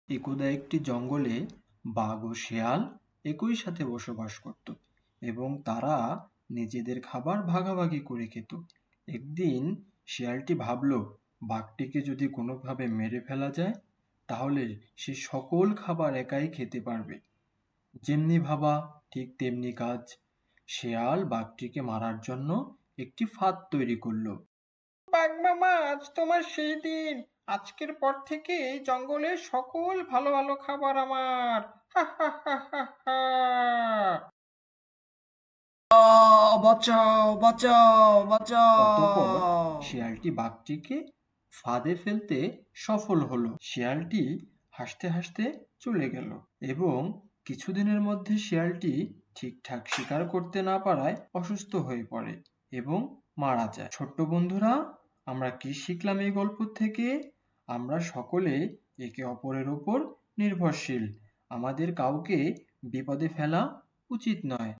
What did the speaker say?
একদা একটি জঙ্গলে বাঘ ও শেয়াল একই সাথে বসবাস করত এবং তারা নিজেদের খাবার ভাগাভাগি করে খেত। একদিন শেয়ালটি ভাবল, বাঘটিকে যদি কোনোভাবে মেরে ফেলা যায় তাহলে সে সকল খাবার একাই খেতে পারবে। যেমনি ভাবা ঠিক তেমনি কাজ। শেয়াল বাঘটিকে মারার জন্য একটি ফাঁদ তৈরি করলো। বাঘ মামা, আজ তোমার সেই দিন। আজকের পর থেকে এই জঙ্গলের সকল ভালো ভালো খাবার আমার। হা হা হা হা হা। বাঁচাও বাঁচাও অতঃপর বাঁচাও! শিয়ালটি বাঘটিকে ফাঁদে ফেলতে সফল হলো। শিয়ালটি হাসতে হাসতে চলে গেল এবং কিছুদিনের মধ্যে শিয়ালটি ঠিকঠাক শিকার করতে না পারায় অসুস্থ হয়ে পড়ে এবং মারা যায়। ছোট্ট বন্ধুরা, আমরা কি শিখলাম এই গল্প থেকে? আমরা সকলে একে অপরের উপর নির্ভরশীল। আমাদের কাউকে বিপদে ফেলা উচিত নয়।